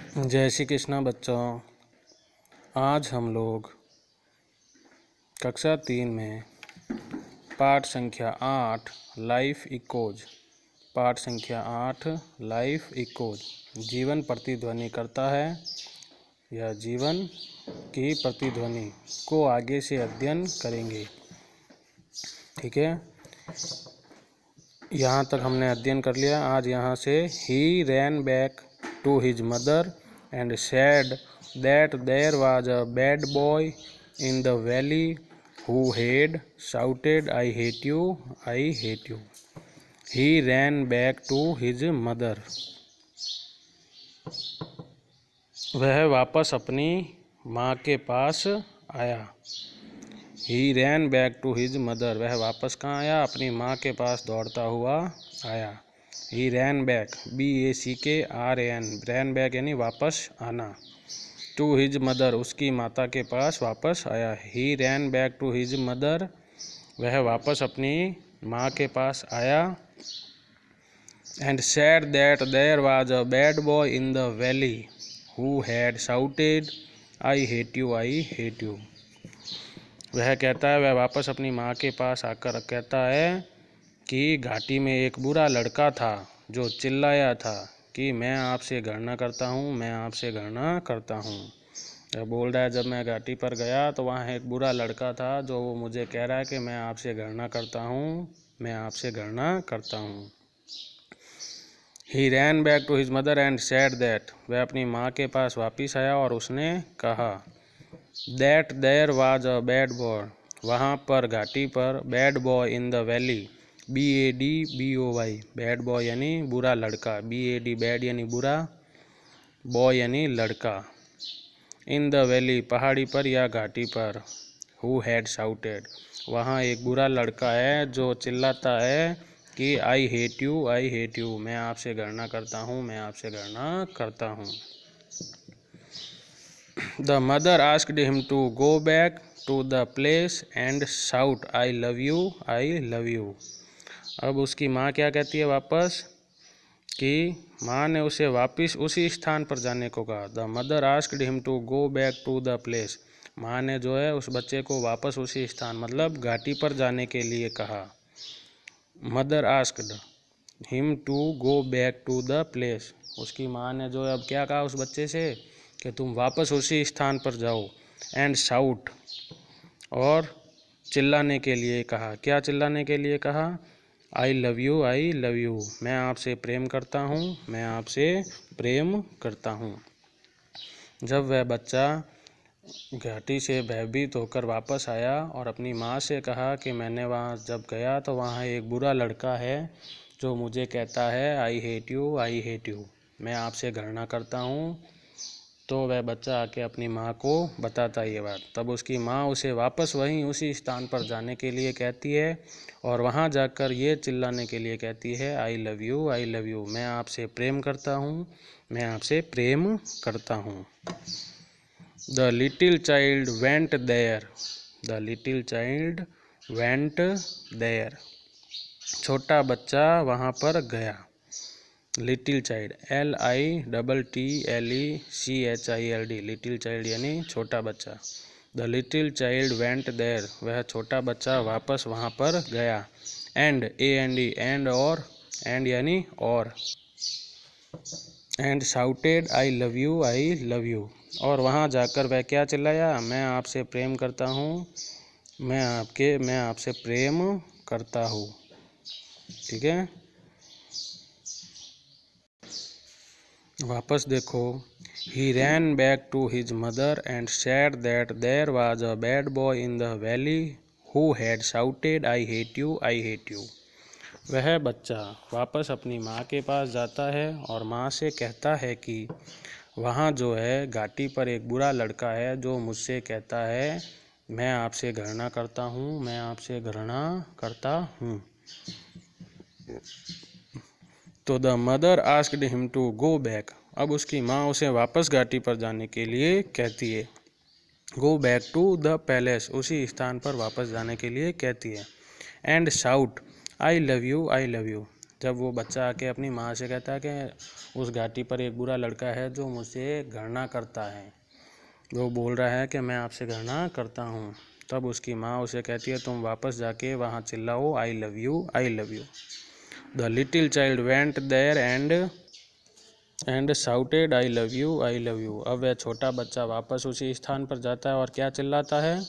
जय श्री कृष्णा बच्चों। आज हम लोग कक्षा 3 में पाठ संख्या 8 लाइफ इकोज जीवन प्रतिध्वनि करता है। यह जीवन की प्रतिध्वनि को आगे से अध्ययन करेंगे। ठीक है, यहाँ तक हमने अध्ययन कर लिया। आज यहाँ से ही रैन back to his mother and said that there was a bad boy in the valley who had shouted, I hate you, I hate you. He ran back to his mother. वह वापस अपनी माँ के पास आया। He ran back to his mother. वह वापस कहाँ आया? अपनी माँ के पास दौड़ता हुआ आया। He ran back, BACKRAN, ran back यानी वापस आना। To his mother, उसकी माता के पास वापस आया। He ran back to his mother, वह वापस अपनी माँ के पास आया। And said that there was a bad boy in the valley who had shouted, I hate you, I hate you. वह कहता है, वह वापस अपनी माँ के पास आकर कहता है कि घाटी में एक बुरा लड़का था जो चिल्लाया था कि मैं आपसे घृणा करता हूँ, मैं आपसे घृणा करता हूँ। वह बोल रहा है, जब मैं घाटी पर गया तो वहाँ एक बुरा लड़का था जो वो मुझे कह रहा है कि मैं आपसे घृणा करता हूँ, मैं आपसे घृणा करता हूँ। He ran back to his mother and said that, वह अपनी माँ के पास वापिस आया और उसने कहा that there was a bad boy, वहाँ पर घाटी पर bad boy in the valley, BADBOY, bad boy यानी बुरा लड़का, BAD बैड यानी बुरा, बॉय यानी लड़का, इन द वैली पहाड़ी पर या घाटी पर, हु हैड शाउटेड, वहाँ एक बुरा लड़का है जो चिल्लाता है कि आई हेट यू, मैं आपसे घृणा करता हूँ, मैं आपसे घृणा करता हूँ। The mother asked him to go back to the place and shout I love you. अब उसकी माँ क्या कहती है वापस, कि माँ ने उसे वापस उसी स्थान पर जाने को कहा। The mother asked him to go back to the place, माँ ने जो है उस बच्चे को वापस उसी स्थान मतलब घाटी पर जाने के लिए कहा। Mother asked him to go back to the place, उसकी माँ ने जो है अब क्या कहा उस बच्चे से कि तुम वापस उसी स्थान पर जाओ। एंड शाउट, और चिल्लाने के लिए कहा। क्या चिल्लाने के लिए कहा? आई लव यू, मैं आपसे प्रेम करता हूँ, मैं आपसे प्रेम करता हूँ। जब वह बच्चा घाटी से भयभीत होकर वापस आया और अपनी माँ से कहा कि मैंने वहाँ जब गया तो वहाँ एक बुरा लड़का है जो मुझे कहता है आई हेट यू, मैं आपसे घृणा करता हूँ, तो वह बच्चा आके अपनी माँ को बताता ये बात। तब उसकी माँ उसे वापस वहीं उसी स्थान पर जाने के लिए कहती है और वहाँ जाकर ये चिल्लाने के लिए कहती है आई लव यू, मैं आपसे प्रेम करता हूँ, मैं आपसे प्रेम करता हूँ। The little child went there, छोटा बच्चा वहाँ पर गया। Little child, LITTLECHILD, little child यानी छोटा बच्चा। The little child went there, वह छोटा बच्चा वापस वहाँ पर गया। एंड एंड और, एंड यानी और, and shouted I love you, और वहाँ जाकर वह क्या चिल्लाया? मैं आपसे प्रेम करता हूँ, मैं आपसे प्रेम करता हूँ। ठीक है, वापस देखो। He ran back to his mother and said that there was a bad boy in the valley who had shouted I hate you. वह बच्चा वापस अपनी माँ के पास जाता है और माँ से कहता है कि वहाँ जो है घाटी पर एक बुरा लड़का है जो मुझसे कहता है मैं आपसे घृणा करता हूँ, मैं आपसे घृणा करता हूँ। तो the mother asked him to go back, अब उसकी माँ उसे वापस घाटी पर जाने के लिए कहती है। Go back to the palace, उसी स्थान पर वापस जाने के लिए कहती है। And shout I love you, जब वो बच्चा आके अपनी माँ से कहता है कि उस घाटी पर एक बुरा लड़का है जो मुझसे घृणा करता है, वो बोल रहा है कि मैं आपसे घृणा करता हूँ, तब उसकी माँ उसे कहती है तुम वापस जाके वहाँ चिल्लाओ I love you, I love you. The little child went there and shouted I love you, I love you. अब वह छोटा बच्चा वापस उसी स्थान पर जाता है और क्या चिल्लाता है?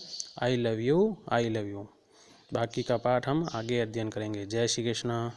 आई love you, I love you. बाकी का पाठ हम आगे अध्ययन करेंगे। जय श्री कृष्ण।